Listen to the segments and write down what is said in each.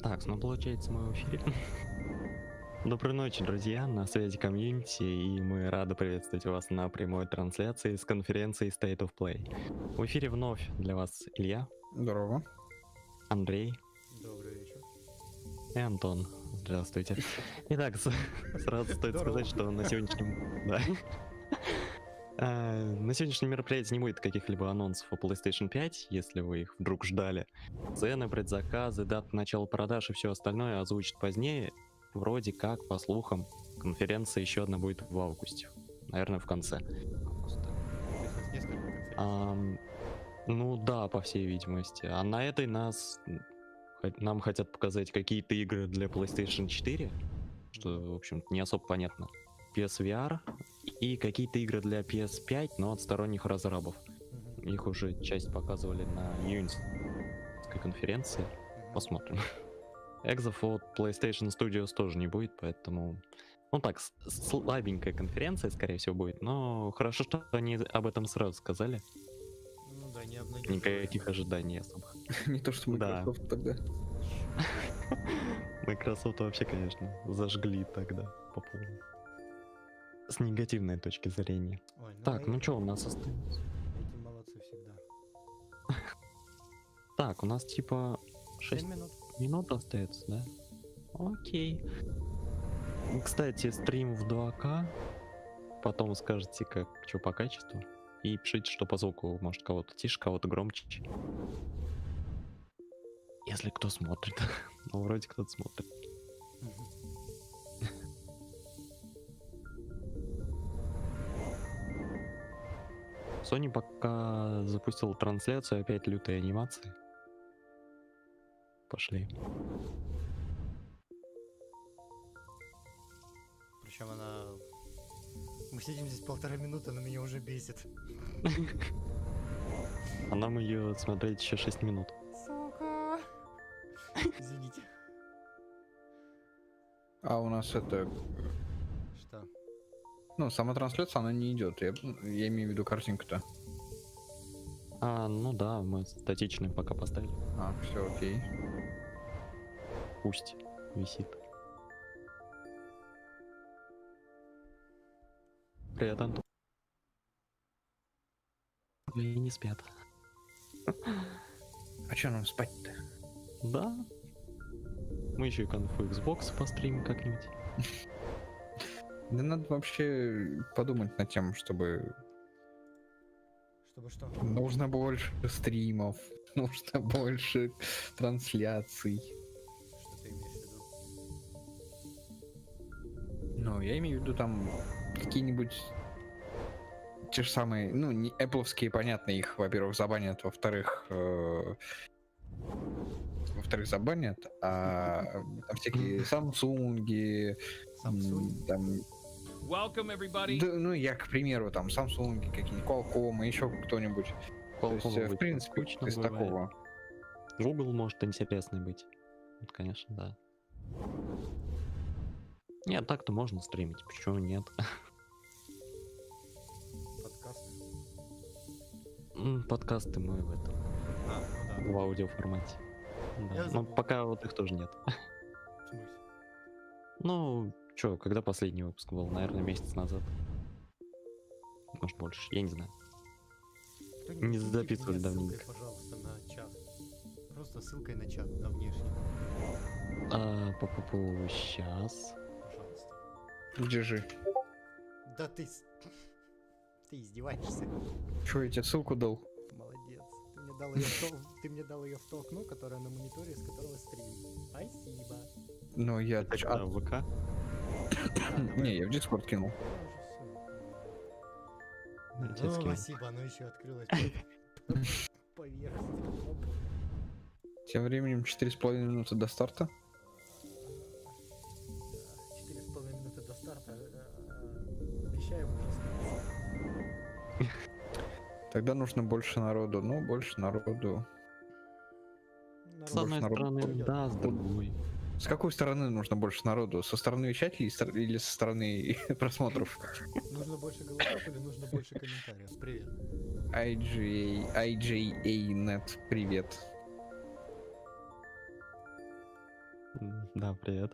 Так, ну получается мы в эфире. Доброй ночи, друзья, на связи комьюнити, и мы рады приветствовать вас на прямой трансляции с конференции State of Play. В эфире вновь для вас Илья, Здорово. Андрей Добрый вечер. и Антон. Здравствуйте. Итак, сразу стоит сказать, что на сегодняшнем... Да. На сегодняшнем мероприятии не будет каких-либо анонсов о PlayStation 5, если вы их вдруг ждали. Цены, предзаказы, даты начала продаж и все остальное озвучат позднее. Вроде как, по слухам, конференция еще одна будет в августе. Наверное, в конце. Августа. То есть у нас несколько конференций. Ну да, по всей видимости. А на этой нам хотят показать какие-то игры для PlayStation 4, что, в общем, не особо понятно. PSVR и какие-то игры для PS5, но от сторонних разрабов. Их уже часть показывали на июньской конференции. Посмотрим. Экзов от PlayStation Studios тоже не будет, поэтому... Ну так, слабенькая конференция, скорее всего, будет, но хорошо, что они об этом сразу сказали. Ну да, не обнадеживая. Никаких ожиданий особых. Не то, что Microsoft тогда. Microsoft вообще, конечно, зажгли тогда по полной. С негативной точки зрения. Ой, Так, ну что у нас осталось? Эти молодцы всегда. Так, у нас типа 6 7 минут. минут остается, да? Окей. Кстати, стрим в 2К. Потом скажете, как что по качеству. И пишите, что по звуку. Может, кого-то тише, кого-то громче. Если кто смотрит. Ну, вроде кто-то смотрит. Sony пока запустил трансляцию, опять лютые анимации. Пошли. Причем она... Мы сидим здесь 1,5 минуты, она меня уже бесит. А нам ее смотреть еще 6 минут. Сука! Извините. А у нас это... Что? Ну, сама трансляция, она не идет. Я имею в виду картинку-то. Ну да, мы статичный пока поставили. Все окей. Пусть висит. Привет, Антон. И не спят. А что нам спать-то? Да. Мы еще и конфу Xbox постримим как-нибудь. Да надо вообще подумать над тем, чтобы... Чтобы что? Нужно больше стримов, нужно больше трансляций. Что ты имеешь в виду? Ну, я имею в виду там какие-нибудь... Те же самые, ну, не Apple-овские, понятно, их, во-первых, забанят, во-вторых, забанят, а там всякие Samsung, там... Welcome, everybody! Да, ну, я, к примеру, там, Samsung, какие-нибудь Qualcomm, еще кто-нибудь. То есть, в принципе, из такого. Google может интересный быть. Вот, конечно, да. Нет, так-то можно стримить, почему нет? Подкасты. Подкасты мы в этом, Ну да. в аудиоформате. Да. Но пока вот их тоже нет. В смысле? Ну, чё, когда последний выпуск был? Наверное, месяц назад. Может, больше, я не знаю. Не записывали давненько. Ссылкой, пожалуйста, на чат. Просто ссылкой на чат, на внешний. Сейчас. Пожалуйста. Где же? Да ты... Ты издеваешься. Чё, я тебе ссылку дал? Молодец. Ты мне дал ее в то окно, которое на мониторе, с которого стрим. Спасибо. Ну, я... ВК? Не, я в Discord кинул. Отец кинул. Спасибо, оно еще открылось поверхность. Тем временем 4,5 минуты до старта. 4,5 минуты до старта. Обещаем уже. Тогда нужно больше народу. Ну, больше народу. С одной стороны, да, с другой. С какой стороны нужно больше народу? Со стороны вещателей или со стороны просмотров? Нужно больше голосов или нужно больше комментариев? Привет. IJA.net, привет. Да, привет.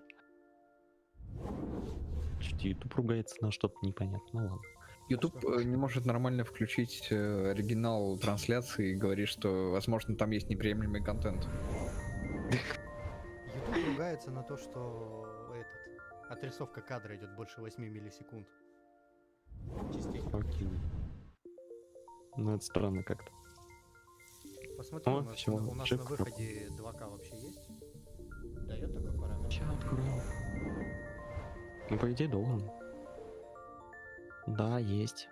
Чуть YouTube ругается на что-то непонятно. Ну ладно. YouTube не может нормально включить оригинал трансляции и говорит, что, возможно, там есть неприемлемый контент. YouTube ругается на то, что отрисовка кадра идет больше 8 миллисекунд. Частенько. Окей. Ну это странно как-то. Посмотри, О, у нас, всё, у нас чек на выходе 2К вообще есть? Дает такой параметр? Сейчас открою. Ну, по идее, должен. Да, есть.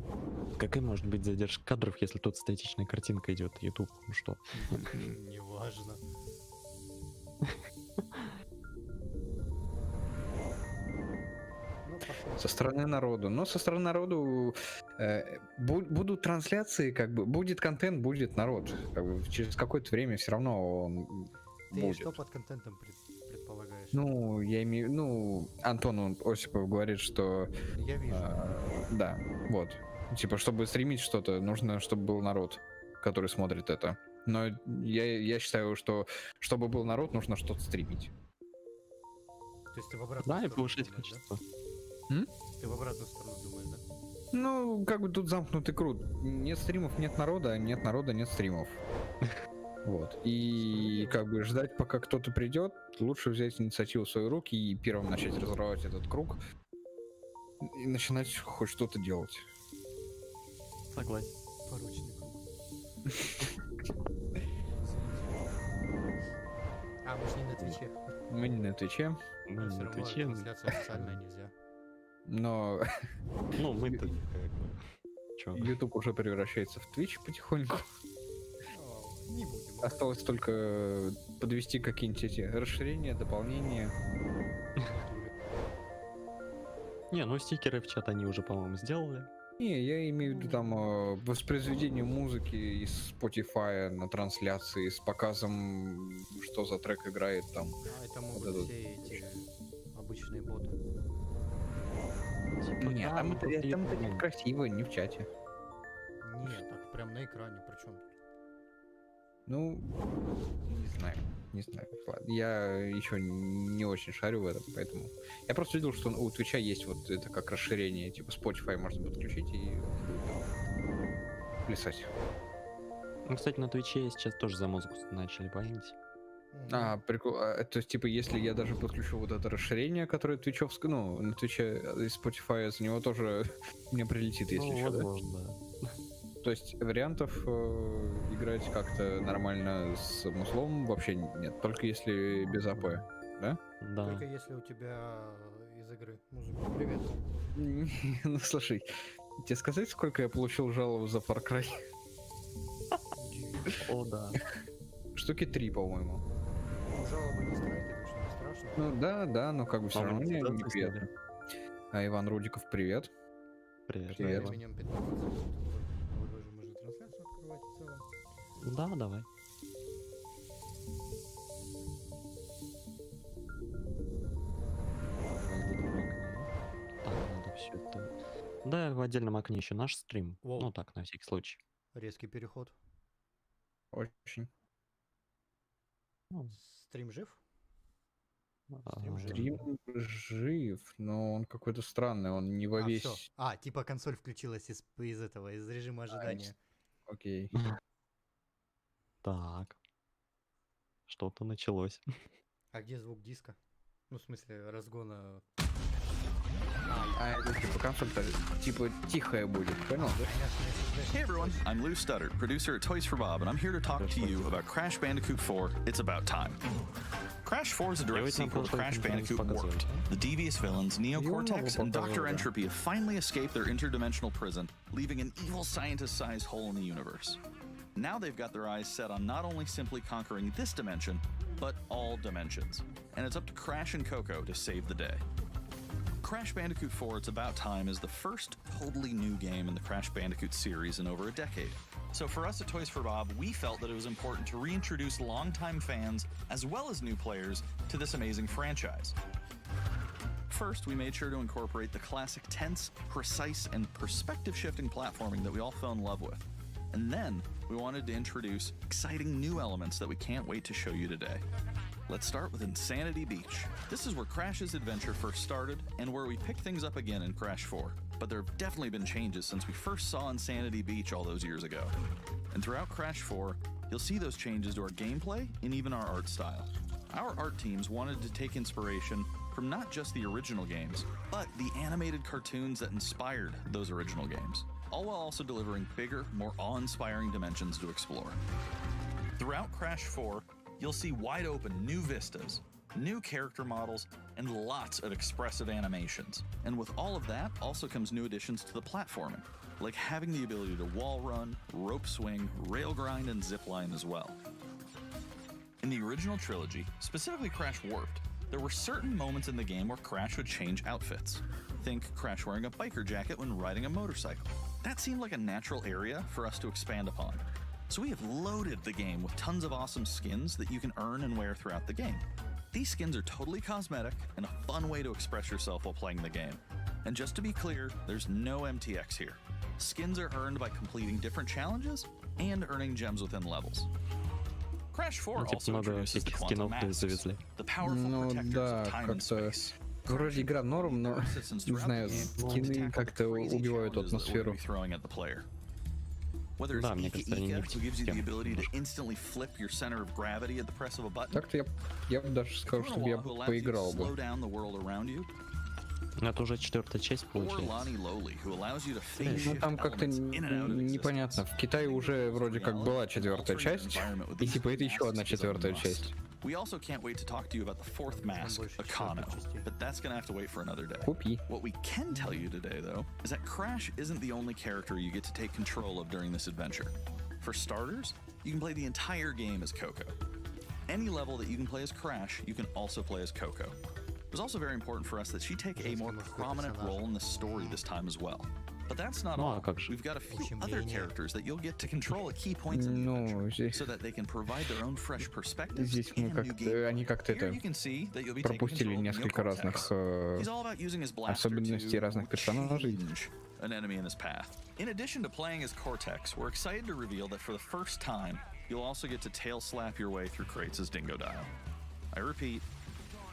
Шикарно. Какая может быть задержка кадров, если тут статичная картинка идет? YouTube, ну что? Неважно. Ну, посмотрим. Со стороны народу. Но со стороны народу будут трансляции, как бы, будет контент, будет народ. Как бы, через какое-то время все равно он Ты будет. что под контентом предполагаешь? Ну, я имею, ну, Антон Осипов говорит, что Я вижу. да, вот. Типа, чтобы стримить что-то, нужно, чтобы был народ, который смотрит это. Но я считаю, что чтобы был народ, нужно что-то стримить. То есть ты в обратную Да, и сторону повышать думаешь, качество. да? Ты в обратную сторону думаешь, да? Ну, как бы тут замкнутый круг. Нет стримов, нет народа, нет народа, нет стримов. Вот. И Справедливо. как бы ждать, пока кто-то придет, лучше взять инициативу в свои руки и первым начать разрывать этот круг и начинать хоть что-то делать. Согласен. Порочный круг. А, мы же не на Твиче. Мы не на Твиче, Мы Но не все на равно Твиче. трансляция официальная нельзя. но Ну, мы-то как бы... Чё? YouTube уже превращается в Twitch потихоньку. Не будем. Осталось только подвести какие-нибудь эти расширения, дополнения. Не, ну стикеры в чат они уже, по-моему, сделали. Не, я имею в виду там воспроизведение музыки из Spotify на трансляции с показом, что за трек играет там. А это могут Вот это все эти обычные боты. Типа, Не, да, там мы это просто там YouTube это не- красиво, не в чате. Нет, так прям на экране, причем. Ну, не знаю. Ладно, я еще не очень шарю в этом, поэтому... Я просто видел, что у Твича есть вот это как расширение, типа Spotify можно подключить и он будет там плясать. Ну, кстати, на Твиче сейчас тоже за музыку начали банить. А, прикол. То есть, типа, если я даже подключу вот это расширение, которое твичевское, ну, на Твиче из Spotify, за него тоже мне прилетит, если Ну, что, да? возможно, да. То есть вариантов играть как-то нормально с музлом вообще нет, только если без АП, да? Да. Только если у тебя из игры музыку. Привет. Ну, слушай, тебе сказать, сколько я получил жалоб за Far Cry? Удивительно. О, да. Штуки 3, по-моему. Ну, жалобы не страйки, так что не страшно. Ну, да, но как бы все равно мне Монетизацию неприятно. А Иван Рудиков, привет. Привет. Привет. Иван. Временем 15 секунд. Вот уже можно трансляцию открывать в целом. Да, давай. Так, надо все это. Да, в отдельном окне еще наш стрим. Воу. Ну так, на всякий случай. Резкий переход. Очень. Ну, Стрим жив? а, Стрим жив. Стрим жив, но он какой-то странный, он не во А, весь... всё. А, типа консоль включилась из этого, из режима ожидания. Окей. Так. Что-то началось. А где звук диска? Ну, в смысле, разгона. А это типа консоль-то типа тихая будет, понял, да? Конечно, Hey everyone, I'm Lou Studdard, producer at Toys for Bob, and I'm here to talk to you about Crash Bandicoot 4, It's About Time. Crash 4 is a direct sequel to Crash Bandicoot Warped. The devious villains, Neocortex and Dr. Entropy, have finally escaped their interdimensional prison, leaving an evil scientist-sized hole in the universe. Now they've got their eyes set on not only simply conquering this dimension, but all dimensions. And it's up to Crash and Coco to save the day. Crash Bandicoot 4 It's About Time is the first totally new game in the Crash Bandicoot series in over a decade. So for us at Toys for Bob, we felt that it was important to reintroduce longtime fans, as well as new players, to this amazing franchise. First, we made sure to incorporate the classic tense, precise, and perspective-shifting platforming that we all fell in love with. And then we wanted to introduce exciting new elements that we can't wait to show you today. Let's start with Insanity Beach. This is where Crash's adventure first started and where we pick things up again in Crash 4. But there have definitely been changes since we first saw Insanity Beach all those years ago. And throughout Crash 4, you'll see those changes to our gameplay and even our art style. Our art teams wanted to take inspiration from not just the original games, but the animated cartoons that inspired those original games, all while also delivering bigger, more awe-inspiring dimensions to explore. Throughout Crash 4, you'll see wide open new vistas, new character models, and lots of expressive animations. And with all of that also comes new additions to the platforming, like having the ability to wall run, rope swing, rail grind, and zipline as well. In the original trilogy, specifically Crash Warped, there were certain moments in the game where Crash would change outfits. Think Crash wearing a biker jacket when riding a motorcycle. That seemed like a natural area for us to expand upon. So we have loaded the game with tons of awesome skins that you can earn and wear throughout the game. These skins are totally cosmetic and a fun way to express yourself while playing the game. And just to be clear, there's no MTX here. Skins are earned by completing different challenges and earning gems within levels. Crash 4 also introduces the quantum masks, the powerful protectors of time and space. Вроде игра норм, но не знаю, скины как-то убивают атмосферу. Whether it's Ika, who gives you the ability to instantly flip your center of gravity at the press of a button, Так-то я бы даже сказал, чтобы я поиграл бы. slow down the world around you, Это уже 4-я часть or получается. Lonnie Lowly, who allows you to phase Ну shift там как-то elements in and out of непонятно. existence. В Китае уже вроде как была 4-я часть, и типа это еще одна 4-я часть. We also can't wait to talk to you about the fourth mask, Akano, but that's gonna have to wait for another day. Купи. What we can tell you today, though, is that Crash isn't the only character you get to take control of during this adventure. For starters, you can play the entire game as Coco. Any level that you can play as Crash, you can also play as Coco. It was also very important for us that she take a more prominent role in the story this time as well. But that's not all. We've got a few other characters that you'll get to control at key points in the adventure, so that they can provide their own fresh perspectives Здесь мы and new gameplay. они как-то Here это you can see that you'll be taking пропустили control of несколько разных Neo-Cortex. He's all about using his blaster особенностей разных to персонажей. change an enemy in his path. In addition to playing as Cortex, we're excited to reveal that for the first time, you'll also get to tail slap your way through crates as Dingo Dial. I repeat,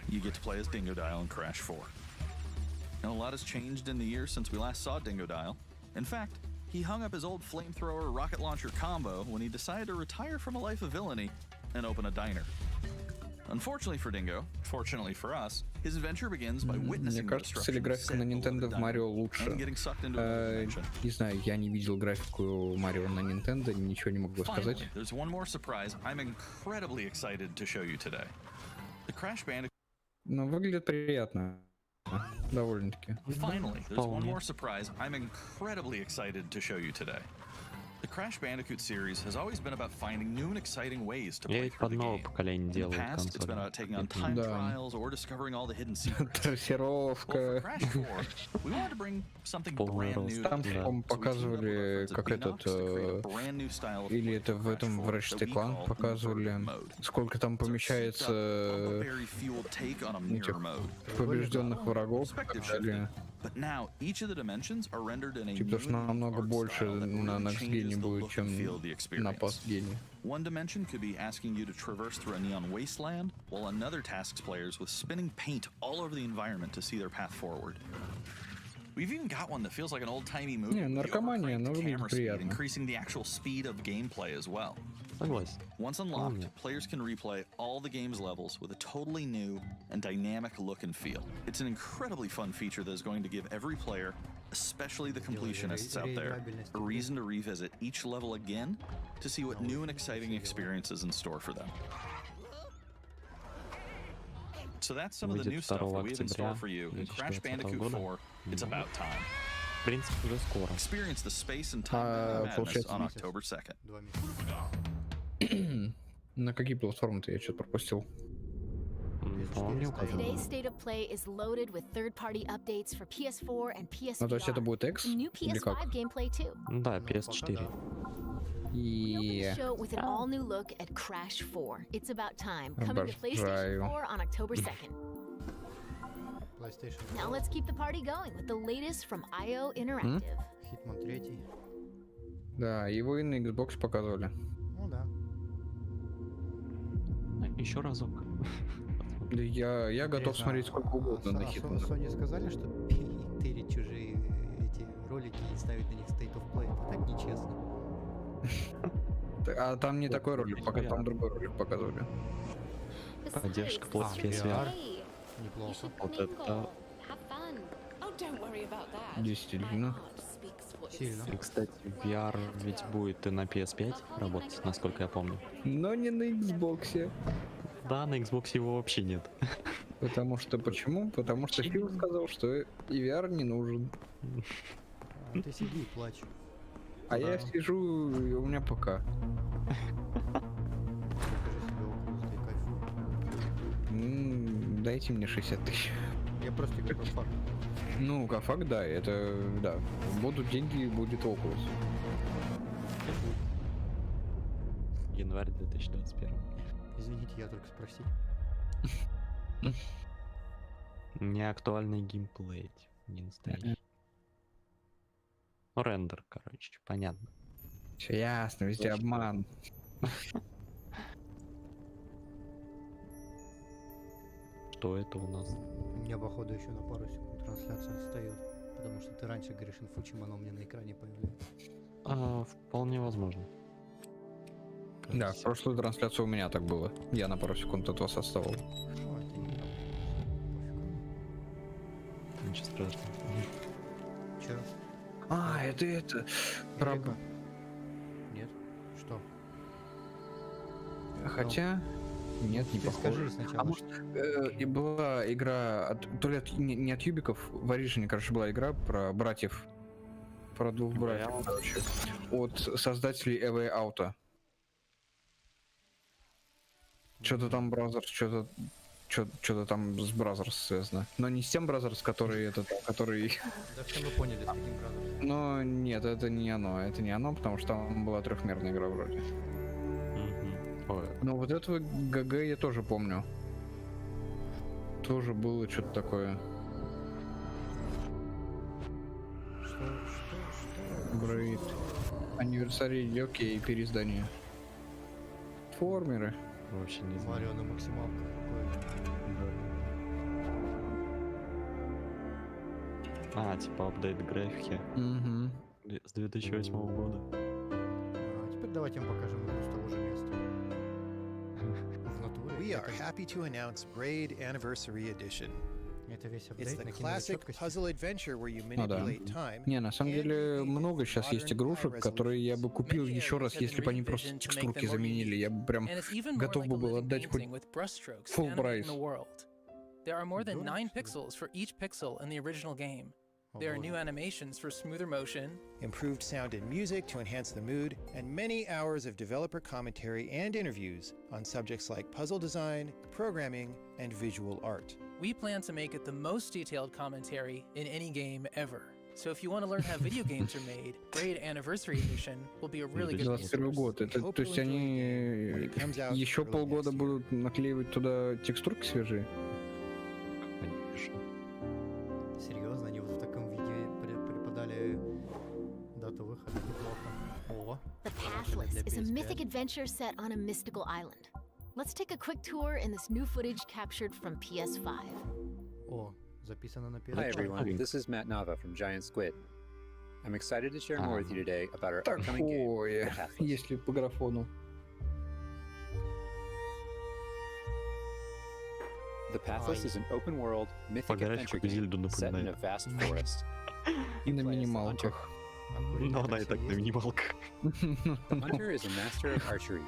you get to play as Dingo Dial in Crash 4. Now, a lot has changed in the years since we last saw Dingo Dial. In fact, he hung up his old flamethrower rocket launcher combo when he decided to retire from a life of villainy and open a diner. Unfortunately for Dingo, fortunately for us, his adventure begins by Мне witnessing the кажется, destruction графика на set over Nintendo the в diner Марио лучше. and getting sucked into another dimension. Не знаю, я не видел графику Марио на Nintendo, ничего не могу сказать. Finally, there's one more surprise I'm incredibly excited to show you today. The Crash Bandicoot. Но выглядит приятно. Довольно-таки. Finally, there's one more surprise I'm incredibly excited to show you today. The Crash Bandicoot series has always been about finding new and exciting ways to Я play ведь through под the новое game. поколение In the делаю past, it's been консоли. about taking on time Да. trials or discovering all the hidden secrets. Well, for Трассировка. Crash 4, we wanted to bring something Полный brand рост. new. Там, to the game. по-моему, So we teamed up with our показывали, friends at как Beanox этот, to create a brand new style of или play это for в Crash этом 4 в Ratchet that we Clank call показывали, Inverted Mode. сколько там It's our помещается souped-up, barbarian-fueled take on a mirror этих mode. побежденных врагов. Perspective Далее. shifted. But now each of the dimensions are rendered in a Типа, что new and намного art больше style that на really Next changes Gen the будет, look чем and feel of the на experience. Past Gen. One dimension could be asking you to traverse through a neon wasteland, while another tasks players with spinning paint all over the environment to see their path forward. We've even got one that feels like an old-timey movie. Не, with the наркомания, overcranked но выглядит camera speed, приятно. increasing the actual speed of gameplay as well. Согласен. Once unlocked, players can replay all the game's levels with a totally new and dynamic look and feel. It's an incredibly fun feature that is going to give every player, especially the completionists out there, a reason to revisit each level again to see what new and exciting experiences in store for them. So that's some of the new stuff that we have in store for you in Crash Bandicoot 4, It's About Time. В принципе, уже скоро. Experience the space and time madness получается, on October 2nd. 2 месяца. На какие платформы-то я что-то пропустил? По-моему, не указано. Today's state of play is loaded with third-party updates for PS4 and Ну, то есть это PSVR. будет X? New Или как? PS5 gameplay too. Да, PS4. И... The show with an all-new look at Crash 4. It's About Time. Coming to PlayStation Обожаю. 4 on October 2nd. PlayStation. Now let's keep the party going with the latest from IO Interactive. Hitman 3. Да, его и на Xbox показывали. Ну да. Еще разок. Да я готов Интересно, смотреть сколько угодно на хит. Sony сказали, что тырить чужие эти ролики и ставить на них State of Play, это так нечестно. А там не такой ролик, пока там другой ролик показывали. Поддержка А, PSVR. Неплохо. Вот это Действительно. Сильно. И, кстати, VR ведь будет и на PS5 работать, насколько я помню. Но не на Xbox. Да, на Xbox его вообще нет. Потому что почему? Потому что Фил сказал, что и VR не нужен. А ты сиди и плачь. А я сижу, и у меня ПК. Покажи себе Oculus, ты кайфуй. Дайте мне 60 тысяч. Я просто говорю как факт. Ну, как факт, да, это, да. Будут деньги, будет Oculus. Январь 2021. Извините, я только спросил. Не актуальный геймплей, не настоящий. Ну, рендер, короче, понятно. Все ясно, везде обман. Что это у нас? У меня, походу, еще на пару секунд трансляция отстает. Потому что ты раньше говоришь инфу, чем оно у меня на экране появляется. Вполне возможно. Да, в прошлую трансляцию у меня так было. Я на пару секунд от вас отставал. Ну, это не пофиг. Ничего страшного. Че? Это. Эврика? Нет? Что? Хотя... Нет, не Ты похоже. скажи сначала. А может, и была игра, то ли не от Юбиков, в Origin, короче, была игра про братьев. Про двух братьев, короче. От создателей A Way Out. Что-то там Brothers, что-то там с Brothers связано. Но не с тем Brothers, который который... Да все мы поняли, с каким градусом. Но нет, это не оно, потому что там была трехмерная игра вроде. Ой, Но вот этого ГГ я тоже помню. Тоже было что-то такое. Что? Брейд. Anniversary, окей, переиздание. Формеры. вообще не знаю. Марио на максималках какой-то. Типа апдейт графики Угу. с 2008 года. Теперь давайте вам покажем игру с того же места. В натуре. We are happy to announce Braid Anniversary Edition. Это весь It's апдейт the накинули classic четкости. puzzle adventure where you Ну да. manipulate time. Не, на самом деле много сейчас есть игрушек, которые я бы купил еще раз, если бы они просто текстурки заменили. Я бы прям готов бы был отдать хоть full прайс. There are more than 9 pixels for each pixel in the original game. There are new animations for smoother motion, Improved sound and music to enhance the mood, and many hours of developer commentary and interviews on subjects like puzzle design, programming, and visual art. We plan to make it the most detailed commentary in any game ever. So if you want to learn how video games are made, Braid Anniversary Edition will be a really good 21 resource. год. Это, то есть они еще полгода будут наклеивать туда текстурки свежие? Серьезно, они вот в таком виде преподали дату выхода неплохо. О, The положили Pathless для is a PS5. mythic adventure set on a mystical island. Let's take a quick tour in this new footage captured from PS5. О, записано на PS5. Hi everyone, this is Matt Nava from Giant Squid. I'm excited to share more with you today about our upcoming game, The Такое, Pathless. если по графону. The Pathless is an open-world, mythic Погорячку adventure Зельду game set in a напоминает. vast forest. И на You play as the hunter. минималках. А курица Но она и такси так на есть? минималках. The hunter is a master of archery.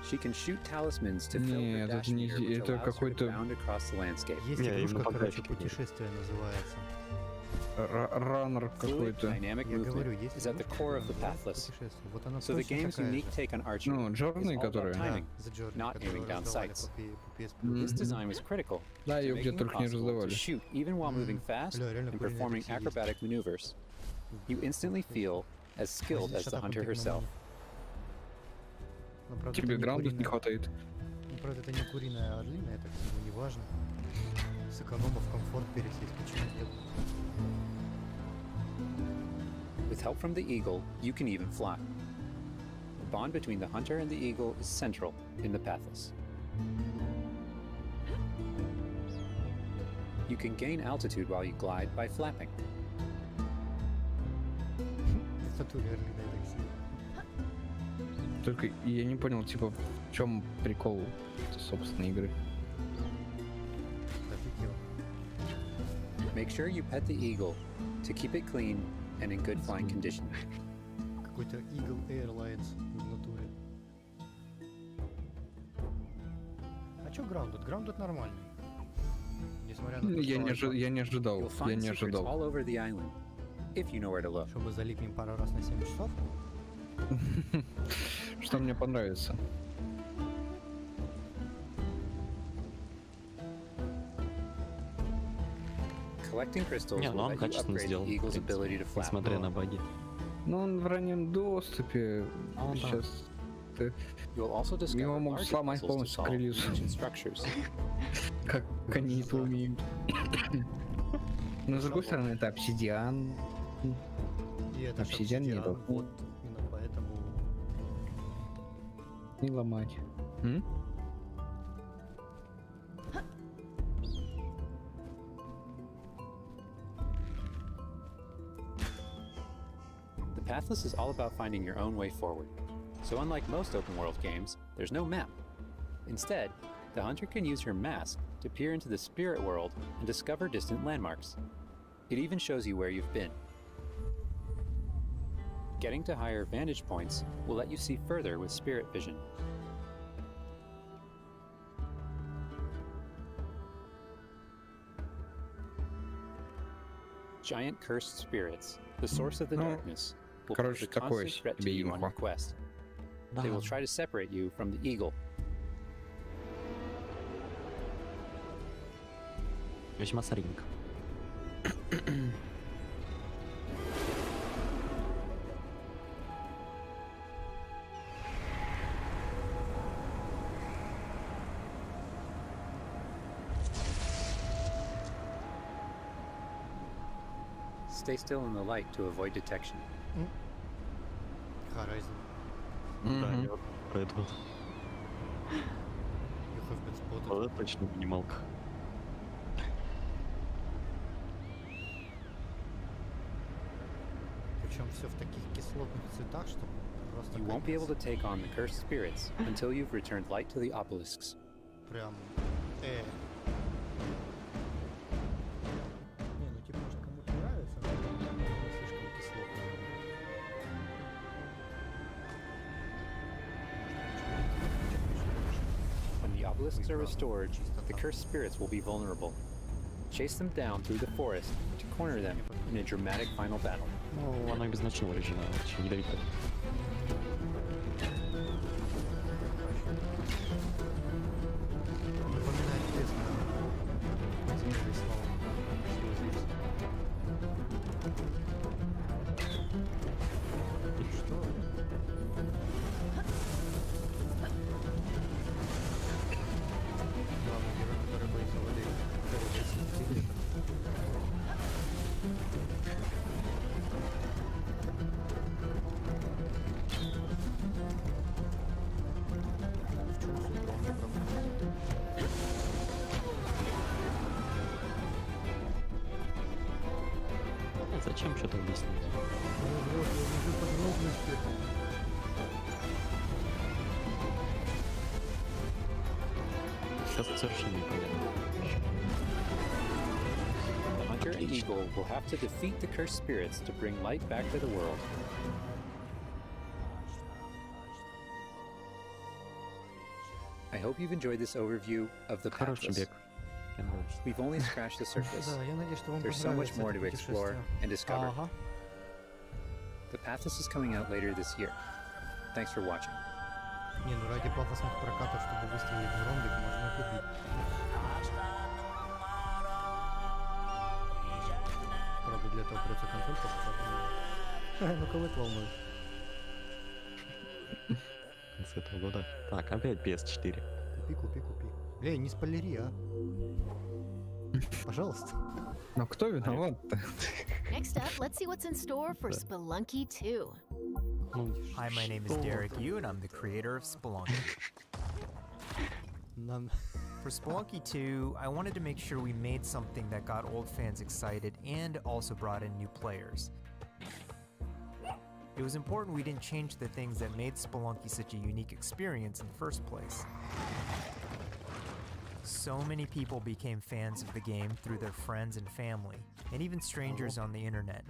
She can shoot talismans to fill her Нет, это dash не- meter, which это allows her to какой-то- bound across the landscape. Есть Не, игрушка, именно по короче, графике. путешествие называется. Раннер Fluid, какой-то. dynamic Я говорю, movement есть is at the игрушка, core of the которая называется Pathless. путешествие. Вот она So the точно game's такая unique же. take on archery Ну, is Джорни, all about которые. Да, timing, The Journey, not которую aiming down раздавали sights. по PS Мгм. This design was critical Да, to ее где making it только не possible to раздавали. shoot even while moving fast Бля, реально and куриная performing такси есть. acrobatic maneuvers. You instantly feel as skilled as the hunter herself. Но, правда, Тебе это не граундов не куриная- хватает. Ну, правда, это не куриная, а орлиная такси, но неважно. Сэкономив комфорт пересесть, почему нет? The With help from the eagle, you can even fly. The bond between the hunter and the eagle is central in the Pathless. You can gain altitude while you glide by flapping. Это реально такси. Только я не понял, типа, в чем прикол, собственно, игры. Офигел. Make sure you pet the eagle to keep it clean and in good flying condition. Какой-то Eagle Airlines в натуре. А чё Grounded? Grounded нормальный. Несмотря на то, Я не ожидал. You'll find secrets all over the island, if you know where to look. Чтобы залипнем пару раз на 7 часов. Что мне понравится. Collecting crystals Не, will ну он let you качественно upgrade сделал, the в eagle's принципе, ability to fly. несмотря на баги. Ну, он в раннем доступе. А, да. Сейчас ты You'll also discover его могут larger сломать puzzles to полностью solve крылья. ancient structures. как они это умеют. Но с другой стороны, это обсидиан. И это ж Обсидиан не был. Вот именно поэтому. Не ломать. The Pathless is all about finding your own way forward. So unlike most open world games, there's no map. Instead, the hunter can use her mask to peer into the spirit world and discover distant landmarks. It even shows you where you've been. Getting to higher vantage points will let you see further with spirit vision. Giant cursed spirits, the source of the darkness, will pose a constant threat to you on your quest. They will try to separate you from the eagle. Весьма старенько. Stay still in the light to avoid detection. Horizon. Да, я вот про это. You have been spotted. Вот это точно минималка. Причем все в таких кислотных цветах, что просто. You won't be able to капец. take on the cursed spirits until you've returned light to the obelisks. Прям. Не, ну типа, может, кому-то нравится, но это слишком кислотно. When the obelisks are restored, the cursed spirits will be vulnerable. Chase them down through the forest to corner them in a dramatic final battle. Ну, оно и без ночного режима, очень ядовито. Напоминает песню. Теперь снова. Что? Главный герой, который боится воды, который боится интеллекта. В чем суть главной проблемы? Зачем что-то объяснять? Вот, я вижу подробности. Сейчас совершенно непонятно. The hunter and Отлично. eagle will have to defeat the cursed spirits to bring light back to the world. I hope you've enjoyed this overview of the Хороший Pathless. бег. Мне нравится. We've only scratched the surface. Да, я надеюсь, что вам There's so much понравится more это to explore путешествие. and discover. Ага. The Pathless is coming out later this year. Thanks for watching. Не, ну ради пафосных прокатов, чтобы выстрелить в ромбик, можно купить. Правда, для этого придется консоль покупать. Ну-ка вы волнует. В конце этого года. Так, опять PS4. Купи. Эй, не спойлери, а. Пожалуйста. Но кто виноват-то? Next up, let's see what's in store for Spelunky 2. Hi, my name is Derek Yu, and I'm the creator of Spelunky. For Spelunky 2, I wanted to make sure we made something that got old fans excited and also brought in new players. It was important we didn't change the things that made Spelunky such a unique experience in the first place. So many people became fans of the game through their friends and family, and even strangers on the internet.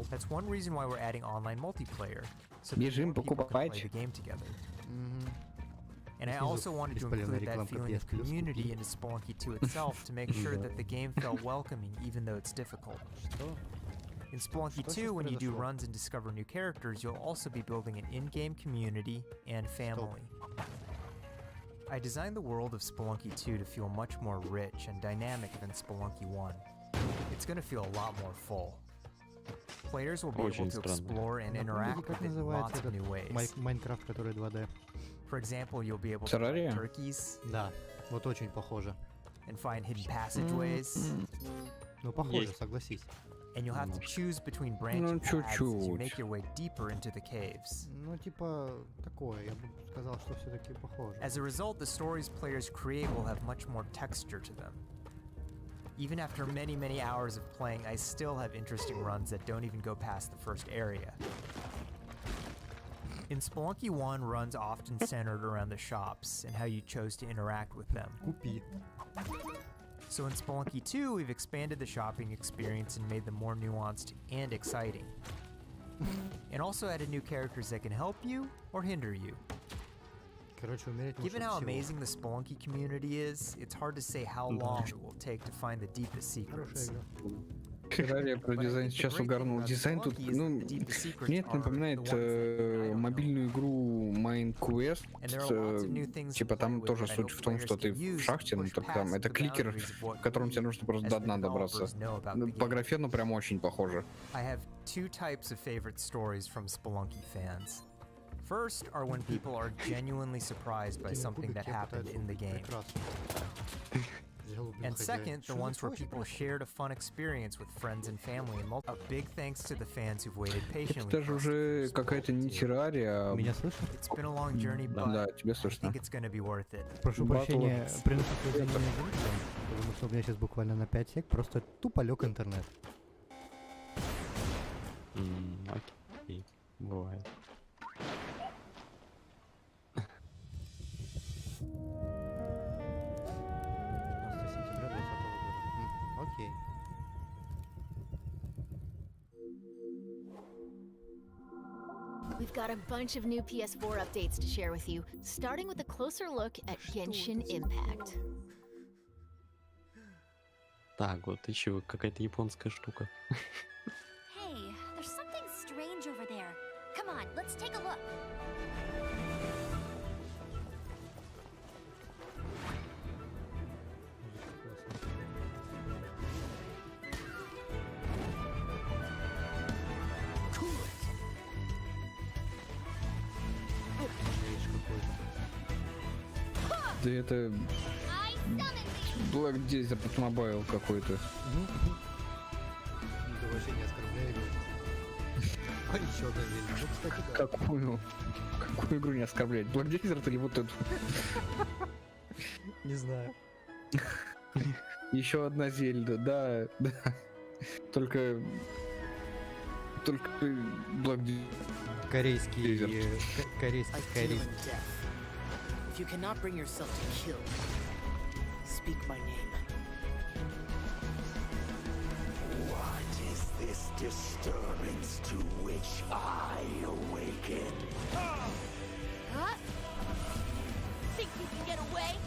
That's one reason why we're adding online multiplayer, so that more people can play the game together. And I also wanted to include that feeling of community into Spelunky 2 itself to make sure that the game felt welcoming even though it's difficult. In Spelunky 2, when you do runs and discover new characters, you'll also be building an in-game community and family. I designed the world of Spelunky 2 to feel much more rich and dynamic than Spelunky 1. It's going to feel a lot more full. Players will be able to explore and interact with it in lots of new ways. Майнкрафт, который 2D. For example, you'll be able to find turkeys. Да, вот очень похоже. And find hidden passageways. Ну, похоже, согласись. And you'll have to choose between branching paths as you make your way deeper into the caves. Ну, типа, такое, я бы сказал, что все-таки похоже. As a result, the stories players create will have much more texture to them. Even after many, many hours of playing, I still have interesting runs that don't even go past the first area. In Spelunky 1, runs often centered around the shops and how you chose to interact with them. So in Spelunky 2, we've expanded the shopping experience and made them more nuanced and exciting. And also added new characters that can help you or hinder you. Given how amazing the Spelunky community is, it's hard to say how long it will take to find the deepest secrets. Террария про дизайн сейчас угарнул. Дизайн тут, ну, мне это напоминает мобильную игру Minecraft. Типа там тоже суть в том, что ты в шахте, ну так там это кликер, в котором тебе нужно просто до дна добраться. По графену прям очень похоже. I have two types of favorite stories from Spelunky fans. First are when people are genuinely surprised by something that happened in the game. And second, the ones where people shared a fun experience with friends and family. And a big thanks to the fans who've waited patiently. Это же уже какая-то не террария. Меня слышно? It's been a long journey, but да, тебя I слышно. think it's gonna be worth it. Прошу прощения, приношу извинения зрителям, потому что у меня сейчас буквально на 5 сек просто тупо лег интернет. Окей, бывает. Окей. We've got a bunch of new PS4 updates to share with you, starting with a closer look at Genshin Impact. Так, вот еще какая-то японская штука. Hey, there's something strange over there. Come on, let's take a look. Да это Black Desert Mobile какой-то. Ты вообще не оскорбляй игру. А еще одна зелье. Ну, кстати, да. Какую игру не оскорблять? Black Desert или вот эту? Не знаю. Еще одна Зельда, да. Только Black Desert. Корейский Skyrim. If you cannot bring yourself to kill, speak my name. What is this disturbance to which I awaken? Huh? Think you can get away?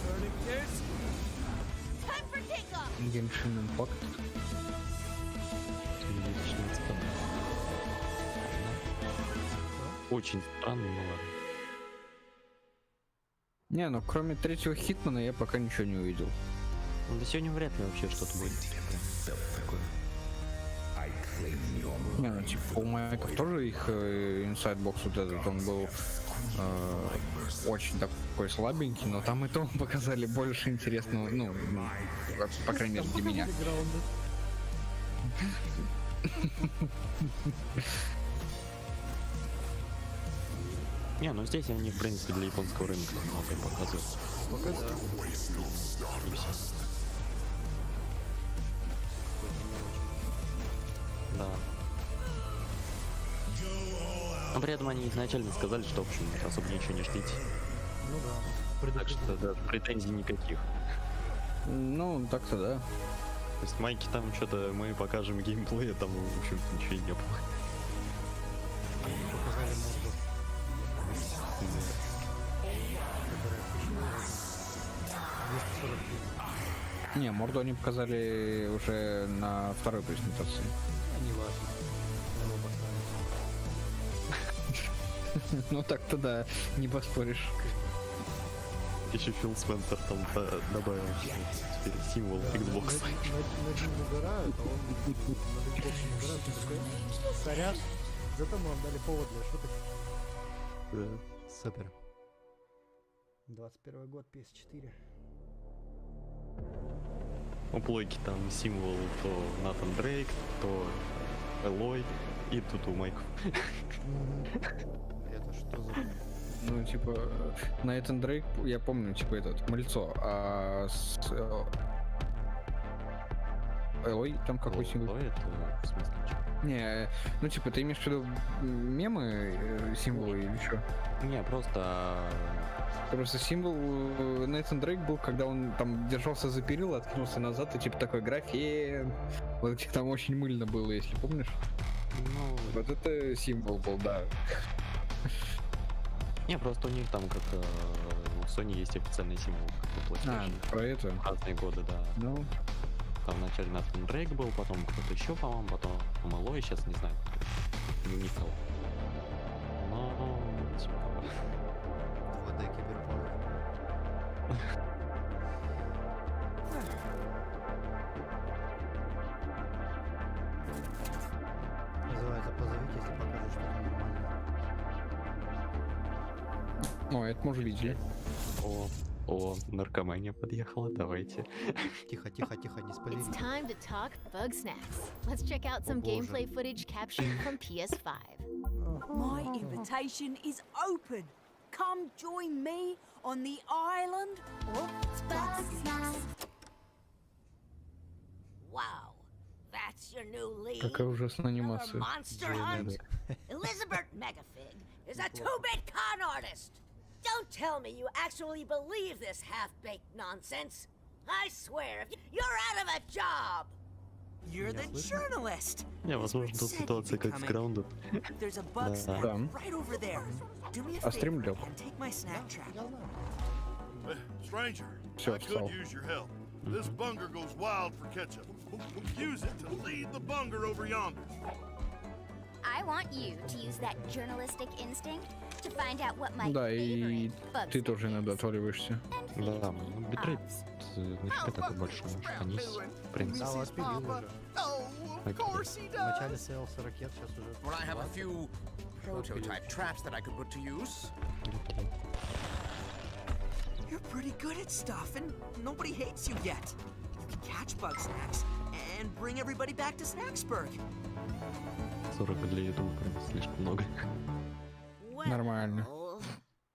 Turning this? Time for takeoff! Genshin Impact. Очень странно, но ладно. Не, ну кроме третьего Хитмана я пока ничего не увидел. Ну, да сегодня вряд ли вообще что-то будет такое. Не, ну типа у Майков тоже их инсайдбокс вот этот, он был очень такой слабенький, но там и то показали больше интересного, ну, по крайней мере для меня. Не, ну здесь они, в принципе, для японского рынка много показывают. Да. Но при этом они изначально сказали, что, в общем, особо ничего не ждите. Ну да. Так что да, претензий никаких. Ну, так-то да. То есть майки там что-то мы покажем геймплей, а там, в общем, ничего и не было. Показали морду. Не, морду они показали уже на второй презентации. Не важно. Ну так-то да, не поспоришь. Еще Фил Спенсер там добавил теперь символ Xbox. Над ним угорают, а он над Xbox не угорает, он такой, сорян, зато мы вам дали повод для шуток. Да. Супер. 21 год, PS4. У плойки там символ то Натан Дрейк, то Элой, и тут у майков. Это что за... Ну, типа, на этот Дрейк, я помню, типа, этот, мальцо, а с... Ой, там какой символ? Ой, это в смысле что? Не, ну, типа, ты имеешь в виду мемы, символы или что? Не, просто... Просто символ Нейтан Дрейк был, когда он там держался за перила, откинулся назад, и типа такой графен. Вот этих там очень мыльно было, если помнишь. Ну... Вот это символ был, да. Не, просто у них там как у Sony есть официальный символ, как у PlayStation. А, про это? Разные годы, да. Ну... Там вначале Натан Дрейк был, потом кто-то еще, по-моему, потом Мэлой, сейчас не знаю. Не вникал. Но... типа... 2D киберпанк. Называется «Позовите, если покажут что-то нормальное». О, это мы уже видели. О, наркомания подъехала, давайте. Тихо, тихо, тихо, не спалите. It's time to talk bug snacks. Let's check out some gameplay footage captured from PS5. My invitation is open. Come join me on the island of bug snacks. Wow, that's your new lead. Какая ужасная анимация. Monster Hunt. Elizabeth Megafig is a two-bit con artist. Don't tell me you actually believe this half-baked nonsense. I swear, if you're out of a job. You're the journalist. Не, возможно, тут ситуация как с Grounded. There's a bug snack Да. right over there. Do me a А стрим favor лег. and take my snack trap. Stranger, Всё, I встал. could use your help. This bunger goes wild for ketchup. Use it to lead the bunger over yonder. I want you to use that journalistic instinct to find out what my Да, и favorite bug ты snack тоже иногда отваливаешься. Да, ну, битрейт нафига такой большой, может, понизить, в принципе. Да, отпилил уже. В начале селся ракет, сейчас уже... Well, I have a few prototype traps that I could put to use. You're pretty good at stuff, and nobody hates you yet. You can catch bug snacks and bring everybody back to Snacksburg. 40 для еду, прям слишком много. Нормально.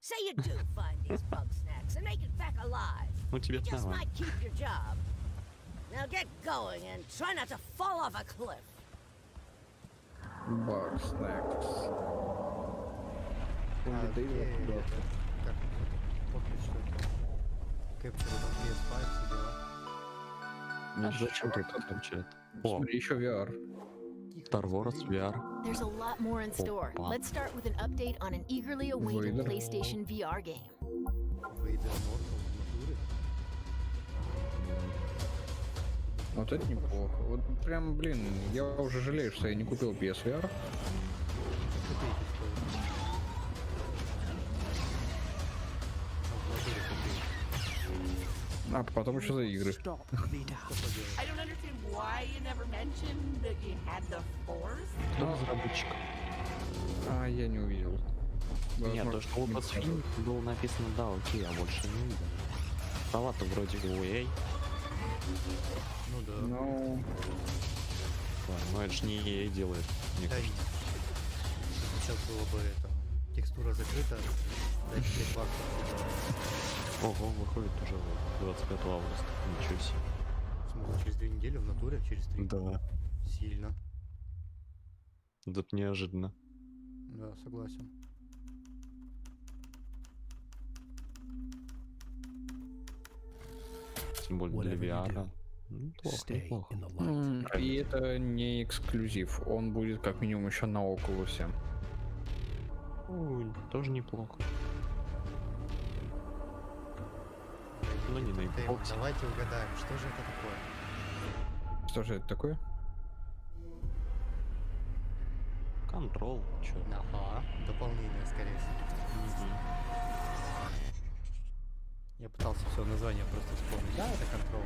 Say you do find these bug snacks and make it back alive. Ну тебе You just нормально. might keep your job. Now get going and try not to fall off a cliff. Bug snacks. Кэпчер PS5, все дела. Ну, зачем ты это отвечает? О, Смотри, еще VR. Star Wars VR. There's a lot more in store. Wow. Let's start with an update on an eagerly awaited Vader. PlayStation VR game. Вейдер Мортал в натуре. Вот это неплохо. Вот прям, блин, я уже жалею, что я не купил PSVR. А потом еще за игры. I don't understand why you never mentioned that you had the Force. Кто разработчик? А, я не увидел. Нет, то, что у вас было написано, да, окей, а больше не видел. Права-то вроде у EA. Ну да. Ну... Ну это ж не EA делает, мне Да, кажется. сейчас было бы это, текстура закрыта, дайте 5 баксов. Ого, выходит уже 25 августа. Ничего себе. В смысле, через 2 недели в натуре, через 3? Да. Сильно. Тут неожиданно. Да, согласен. Тем более для VR. Неплохо. И это не эксклюзив. Он будет как минимум еще на Oculus. Тоже неплохо. Ну не на Дэйв, Xbox. давайте угадаем, что же это такое? Что же это такое? Control, чё? Ага, дополнение, скорее всего. Я пытался все название просто вспомнить. Да, это контрол.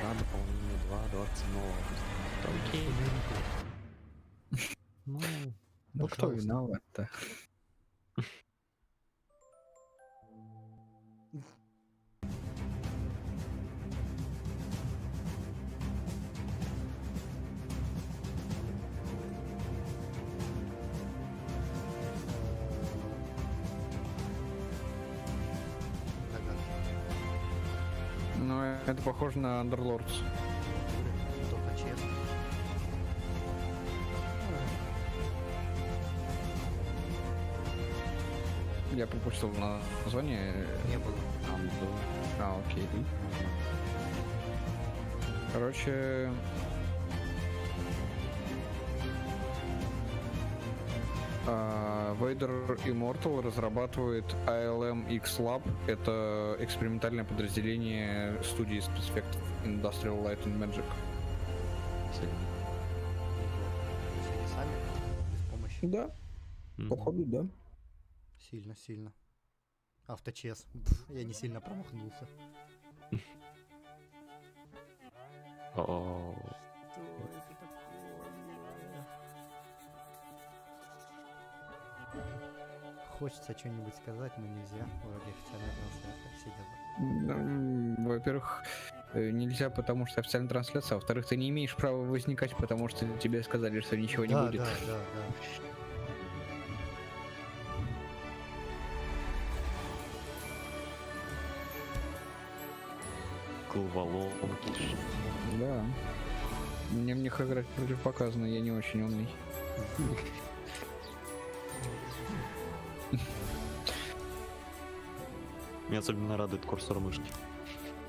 Да, дополнение 27 августа. Окей. Ну кто виноват-то? Ну, это похоже на Underlords. Только честно. Я пропустил название. Не было. Окей. Короче... Vader Immortal разрабатывает A.L.M.X Lab. Это экспериментальное подразделение студии спецэффектов Industrial Light and Magic. Они сами, без помощи. Да. Походу, да. Сильно, сильно. Авточес. Я не сильно промахнулся. О. Что это такое? Хочется что-нибудь сказать, но нельзя. Вроде официальная трансляция, все дела. Во-первых, нельзя, потому что официальная трансляция. Во-вторых, ты не имеешь права возникать, потому что тебе сказали, что ничего не будет. Да. Головоломки. Да. Мне в них играть противопоказано, я не очень умный. Меня особенно радует курсор мышки.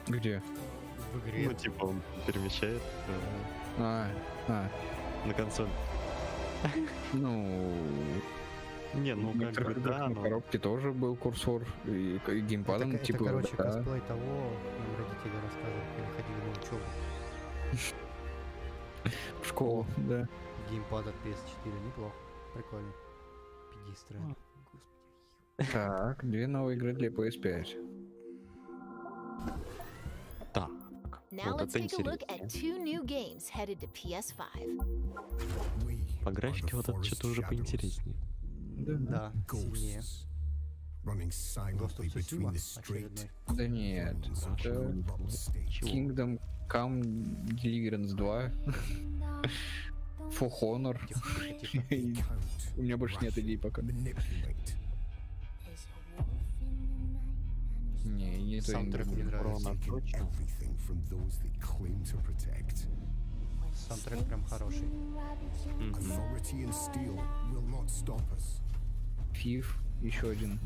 Где? В игре. Ну, типа, он перемещает на консоль. Ну... Не, ну как бы да, на коробке тоже был курсор и геймпадом, это, типа... короче, косплей того, нам родители рассказывали, когда ходили на учебу. В школу, да. Геймпад от PS4, неплохо, прикольно. Педистры. Так, 2 новые игры для PS5. Так. Now Вот let's это take a look интересно. at 2 new games headed to PS5. По графике вот это что-то уже поинтереснее. Да, сильнее. Доступ Цусима очередной. Да нет, это Kingdom Come Deliverance 2. For Honor. У меня больше нет идей пока. Не то. Саундтрек мне нравится. Саундтрек прям хороший. Фив, еще один.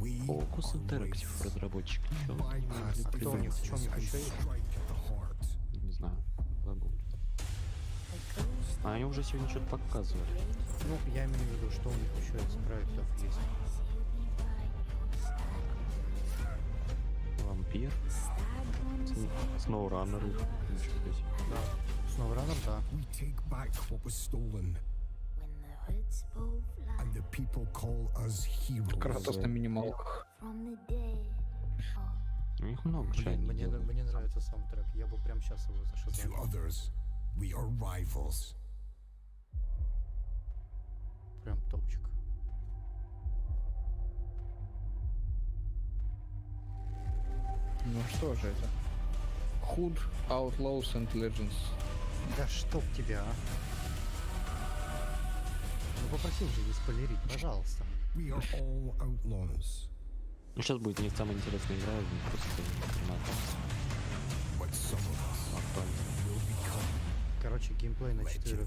Focus Interactive разработчики. А кто у них? Что у них еще есть? Не знаю, забыл. А они уже сегодня что-то показывали. Ну, я имею в виду, что у них еще из проектов есть. Вампир. Сноураннер. Да. Сноураннер, да. Кратос на минималках. У них много чего. Мне нравится саундтрек. Я бы прям сейчас его зашазамил. Прям топчик. Ну что же это? Hood, Outlaws and Legends. Да чтоб тебя, а. Ну попросил же не спойлерить, пожалуйста. Ну, сейчас будет не самая интересная игра, просто Короче, геймплей на 4.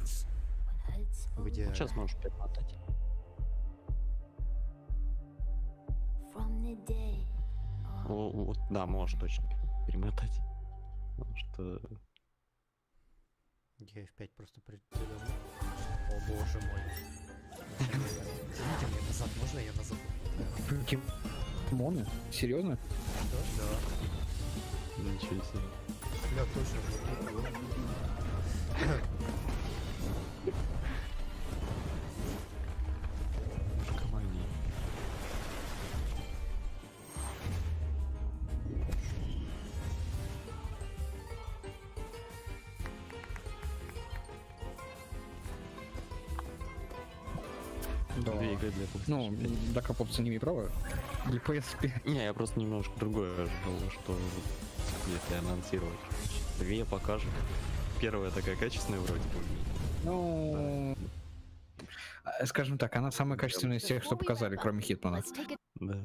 В идеале. Сейчас можешь перемотать. Вот, да, можешь точно перемотать. Потому что... Я F5 просто придавлю. О боже мой. Извините мне назад, можно я назад? Покемоны? Серьезно? Да. Ничего себе. Бля, точно. Командии. Да. Две игры для PlayStation. Ну, докопаться не имею права. Для PSP. Не, я просто немножко другое ожидал, что если анонсировать. Две покажут. Первая такая качественная вроде бы. Ну, скажем так, она самая качественная из тех, что показали, кроме Хитмана. Да.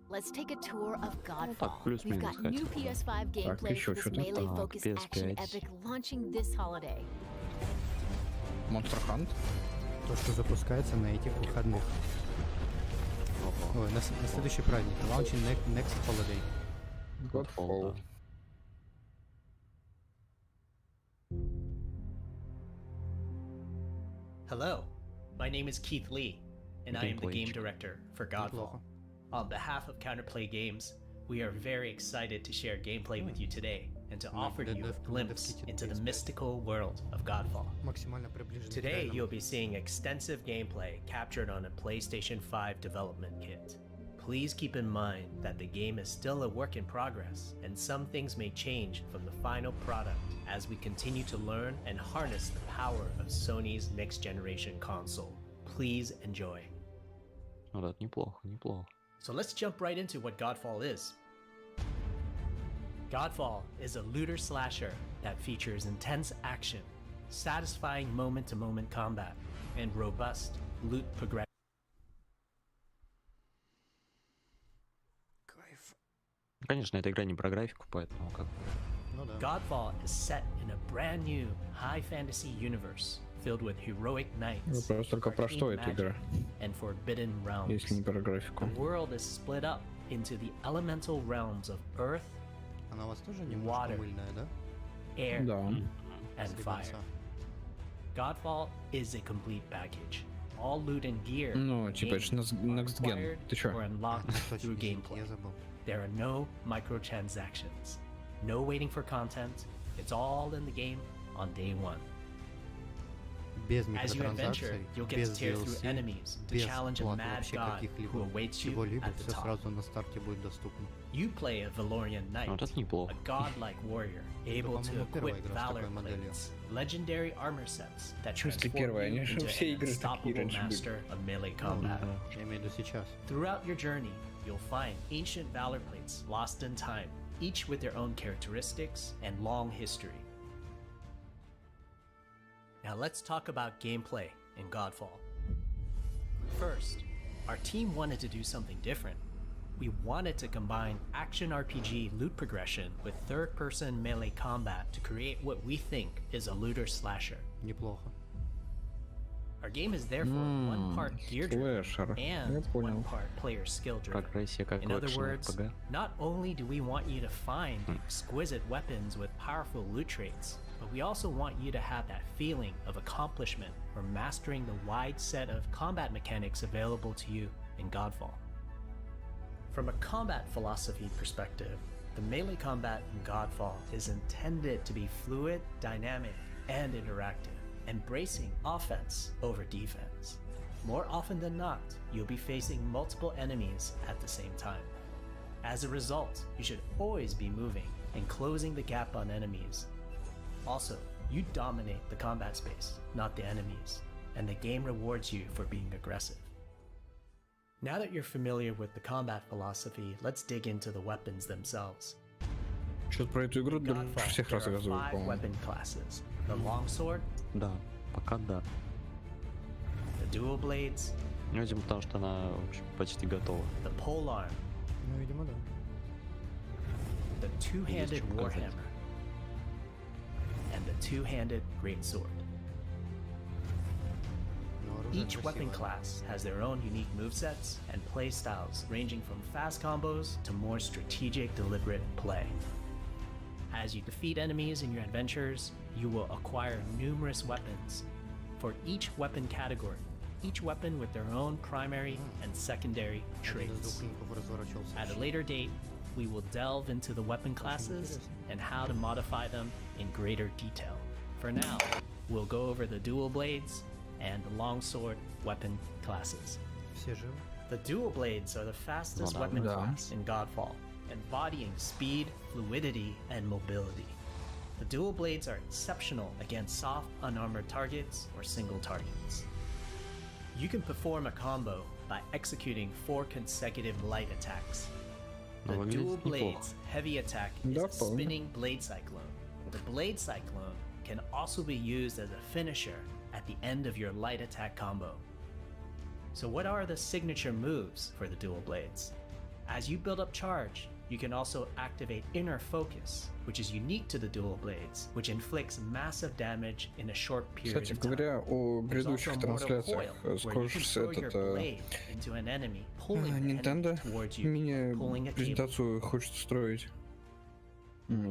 Let's take a tour of Godfall. Так, We've got new PS5 gameplay еще for this что-то. melee-focused action PS5. epic launching this holiday. Monster Hunt. То, что запускается на этих выходных. Ой, на следующий праздник. Launching next holiday. Godfall. Hello, my name is Keith Lee, and I am the game director for Godfall. On behalf of Counterplay Games, we are very excited to share gameplay with you today and to offer you a glimpse into the mystical world of Godfall. Today, you'll be seeing extensive gameplay captured on a PlayStation 5 development kit. Please keep in mind that the game is still a work in progress, and some things may change from the final product as we continue to learn and harness the power of Sony's next-generation console. Please enjoy. Ну да, неплохо, неплохо. So let's jump right into what Godfall is. Godfall is a looter slasher that features intense action, satisfying moment-to-moment combat, and robust loot progression. Конечно, эта игра не про графику, поэтому как... Godfall is set in a brand new high fantasy universe filled with heroic knights, Вопрос только про что эта игра, and forbidden realms. если не про графику. The world is split up into the elemental realms of earth, Она у вас тоже немножко мыльная, да? air, Да. and fire. Godfall is a complete package. All loot and gear Ну, типа, это же Next Gen. Ты чё? or unlocked through gameplay. There are no microtransactions, no waiting for content. It's all in the game on day one. Без As you adventure, микротранзакций, you'll get без to tear through DLC, enemies to без challenge a платы mad вообще god каких-либо who awaits you чего-либо, at the все top. сразу на старте будет доступно. You play a Valorian knight, Вот это неплохо. a godlike warrior, able to по-моему, первая equip игра с valor такой моделью. plates, legendary armor sets that В смысле transform первая? you Они же into все an игры такие unstoppable раньше были. master of melee combat. Я имею в виду сейчас. Throughout your journey, you'll find ancient valor plates lost in time, each with their own characteristics and long history. Now let's talk about gameplay in Godfall. First, our team wanted to do something different. We wanted to combine action RPG loot progression with third-person melee combat to create what we think is a looter slasher. Неплохо. Our game is therefore one part gear-driven and one part player skill-driven. Прогрессия как In other в words, экшен-РПГ. not only do we want you to find exquisite weapons with powerful loot traits, but we also want you to have that feeling of accomplishment or mastering the wide set of combat mechanics available to you in Godfall. From a combat philosophy perspective, the melee combat in Godfall is intended to be fluid, dynamic, and interactive, embracing offense over defense. More often than not, you'll be facing multiple enemies at the same time. As a result, you should always be moving and closing the gap on enemies. Also, you dominate the combat space, not the enemies, and the game rewards you for being aggressive. Now that you're familiar with the combat philosophy, let's dig into the weapons themselves. Что-то про эту игру In дольше Godfall, всех there are рассказывают, 5 по-моему. weapon classes. The longsword, Да, пока да. the dual blades, Ну, видимо, потому что она, в общем, почти готова. the polearm, Ну, видимо, да. the two-handed Есть что показать. warhammer, and the two-handed greatsword. Но оружие Each weapon красивое. class has their own unique movesets and play styles, ranging from fast combos to more strategic, deliberate play. As you defeat enemies in your adventures, you will acquire numerous weapons. For each weapon category, each weapon with their own primary and secondary Один из traits. двух клинков разворачивался. At a later date, we will delve into the weapon classes and how to modify them in greater detail. For now, we'll go over the dual blades and the longsword weapon classes. Все живы? The dual blades are the fastest да, weapon да. class in Godfall, embodying speed, fluidity, and mobility. The dual blades are exceptional against soft, unarmored targets or single targets. You can perform a combo by executing 4 consecutive light attacks. The Выглядит dual неплохо. blades heavy attack is Да, a вполне. spinning blade cyclone. The blade cyclone can also be used as a finisher at the end of your light attack combo. So what are the signature moves for the dual blades? As you build up charge, you can also activate inner focus, which is unique to the dual blades, which inflicts massive damage in a short period Кстати of time. говоря, о There's also грядущих a mortal трансляциях, coil, where you can скажешь, throw your этот blade into an enemy, pulling the enemy Nintendo towards you, pulling a cable. мини-презентацию хочет строить.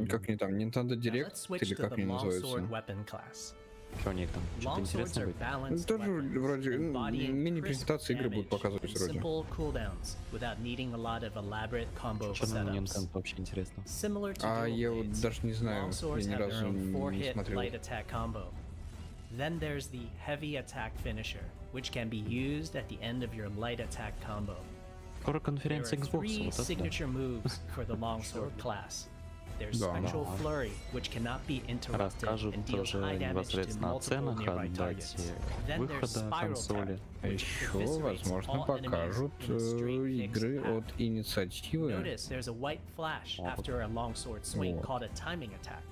Как они там, Nintendo Now Direct, let's switch или to как the они longsword называются? weapon class. Что у них там? Что-то Longswords интересное are будет? balanced Тоже weapons, вроде embodying мини-презентации crisp игры будут damage показывать and вроде. simple cooldowns without needing a lot of elaborate combo Что на setups. Nintendo вообще интересно? Similar to А dual я вот blades, даже не знаю, longswords я ни have their разу own не 4-hit смотрел. light attack combo. Then there's the heavy attack finisher, which can be used at the end of your light attack combo. Скоро There конференция are Xbox, 3 вот это да. signature moves for the longsword class. There's Да. spectral Да. flurry, which cannot be interrupted Расскажут and deals тоже high damage to непосредственно о multiple ценах, nearby о targets. дате Then there's выхода spiral консоли. tap, А which еще, eviscerates возможно, all enemies покажут in a straight fixed игры path. от инициативы. Notice there's a white flash after a longsword swing Вот. called a timing attack.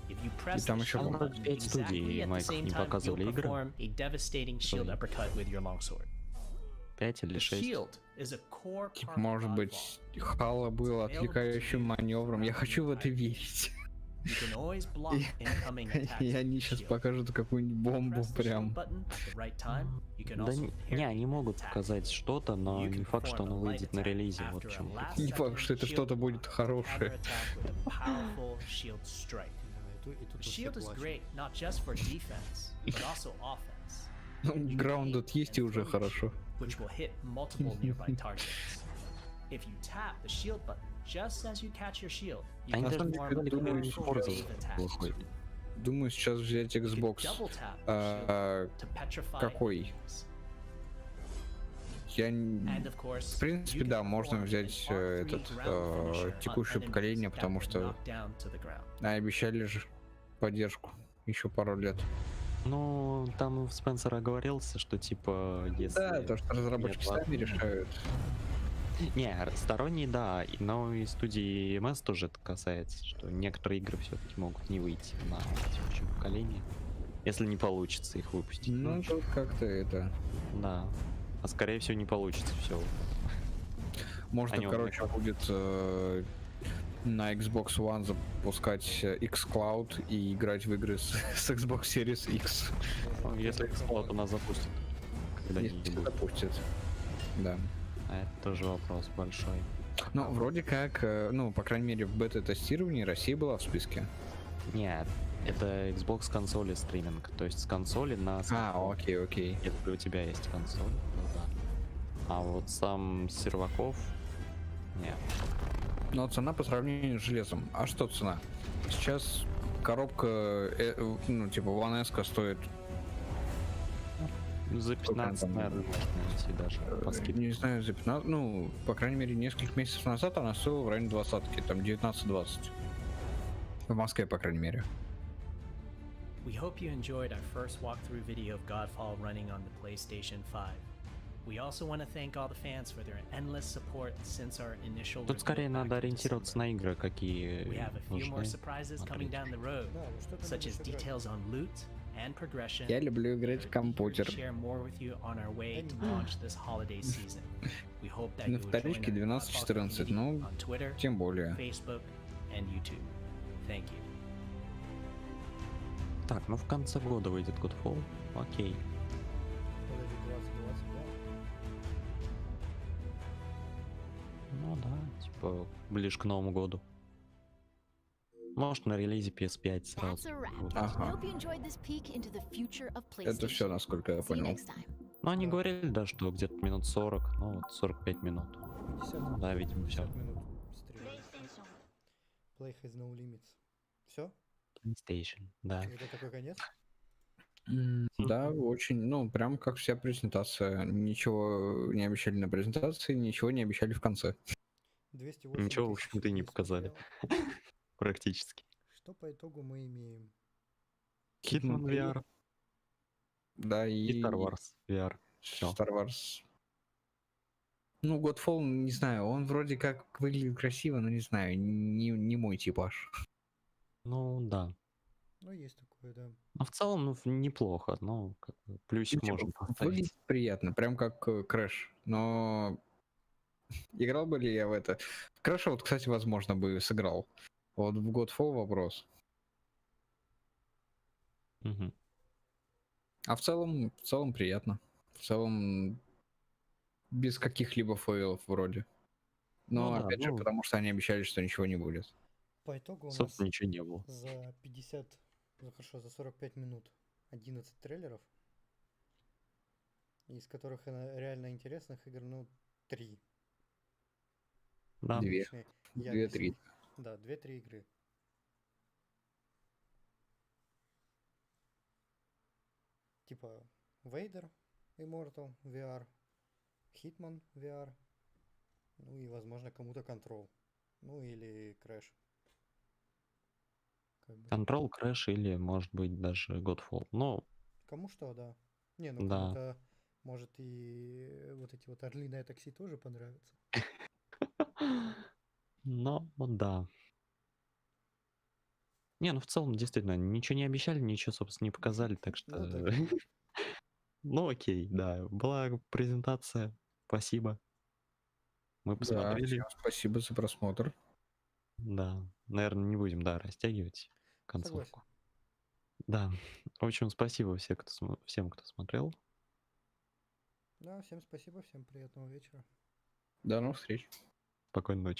If you press там the еще shield было. button Опять студии exactly at the Майков same не time, you'll показывали игры. perform a devastating shield Ой. uppercut with your longsword. 5 или The 6. shield is a core Типа, part of может Godfall. быть, Хала был отвлекающим маневром. Я хочу в это верить. You can always block incoming attacks И with они the сейчас shield. покажут какую-нибудь бомбу Press the shield прям. button at the right time. You can Да also не, parry они могут attacks. показать что-то, но You не can факт, что perform оно a light выйдет на attack релизе. Вот after в a чем. last Не факт, что это second что-то shield будет block, хорошее. counterattack with a powerful shield strike. Да, и тут The все shield is плачут. great not just for defense, but also offense. Ну, You can граунд aim есть и and уже throw your хорошо. shield, which will hit multiple nearby targets. If you tap the shield button just as you catch your shield, you Они can даже perform a думаю, powerful Forza wave attack. выходит. Думаю, сейчас взять You can Xbox. double tap the shield to petrify Какой? enemies. Я, And of course, в принципе, you да, can можно perform взять an R3 этот ground finisher on текущее enemies поколение, that потому were что knocked down to the ground. обещали же поддержку еще пару лет. Ну, там Спенсер оговорился, что типа, если... Да, то, что разработчики нет сами решают. Не, сторонние, да, но и студии MS тоже это касается, что некоторые игры все-таки могут не выйти на текущее поколение, если не получится их выпустить. Ну, тут как-то это... Да. А скорее всего не получится все. Можно, Они короче, будет на Xbox One запускать xCloud и играть в игры с Xbox Series X. Если xCloud у нас запустит. Если запустит. Да. А это тоже вопрос большой. Ну, вроде как, ну, по крайней мере, в бета-тестировании Россия была в списке. Нет, это Xbox консоли стриминг. То есть с консоли на... окей. Если у тебя есть консоль, то да. А вот сам с серваков... Нет. Но цена по сравнению с железом. А что цена? Сейчас коробка, ну, типа, One S стоит... За 15, наверное, можно найти даже по скидке. Не знаю, за 15... Ну, по крайней мере, несколько месяцев назад она стоила в районе 20-ки, там 19-20. В Москве, по крайней мере. We hope you enjoyed our first walkthrough video of Godfall running on the PlayStation 5. We also want to thank all the fans for their endless support since our initial Тут скорее reveal back надо in ориентироваться December. на игры, какие We have a few more нужны surprises coming смотреть. down the road, Да, ну что ты such as будешь играть? details on loot and progression. Я люблю играть в We're eager to компьютер. share more with you on our way to launch this holiday season. We hope that На you will join вторичке our 12-14, community ну, on Twitter, тем более. Facebook, and YouTube. Thank you. Так, ну в конце года выйдет Godfall. Окей. Подожди, 2020, да? Ну да, типа ближе к Новому году. Может на релизе PS5 That's сразу. a wrap. Вот. I Ага. hope you enjoyed this peek into the future of Это все, PlayStation. насколько я See you понял. next time. Ну они говорили, да, что где-то минут 40, ну вот 45 минут. 50, Да, видимо, все. 50 минут стрима. Play has no limits. Все? PlayStation, да. Это такой конец? Да, очень, ну, прям как вся презентация. Ничего не обещали на презентации, ничего не обещали в конце. 208 Ничего, в тысяч общем-то, и не людей показали. смотрело. Практически. Что по итогу мы имеем? Hitman VR Да, и и Star Wars VR. Всё. Star Wars. Ну, Godfall, не знаю, он вроде как выглядит красиво, но не знаю, не мой типаж. Ну да. Ну, есть такое, да. Но в целом, ну, неплохо. Ну, как бы плюсик Ну, можно типа, поставить. выглядит приятно, прям как Crash. Но играл бы ли я в это? В Crash вот, кстати, возможно, бы сыграл. Вот в Godfall вопрос. Мгм. А в целом приятно. В целом без каких-либо фейлов вроде. Но Ну да, опять же, ну, потому что они обещали, что ничего не будет. По итогу у нас собственно, ничего не было. за 50, ну хорошо, за 45 минут 11 трейлеров, из которых реально интересных игр, ну, 3. Да. Две. Я 2-3. объясню. Да, 2-3 игры. Типа Vader Immortal VR, Hitman VR, ну и, возможно, кому-то Control. Ну или Crash. Как бы. Control, Crash или, может быть, даже Godfall. Ну, Кому что, да. Не, ну да. кому-то, может, и вот эти вот орлиное такси тоже понравятся. Но, вот да. Не, ну в целом, действительно, ничего не обещали, ничего, собственно, не показали, так что... Ну, так и есть. Ну, окей, да. Была презентация. Спасибо. Мы Да, посмотрели. всем спасибо за просмотр. Да. Наверное, не будем, да, растягивать концовку. Согласен. Да. В общем, спасибо всем, кто смотрел. Да, всем спасибо, всем приятного вечера. До новых встреч. Спокойной ночи.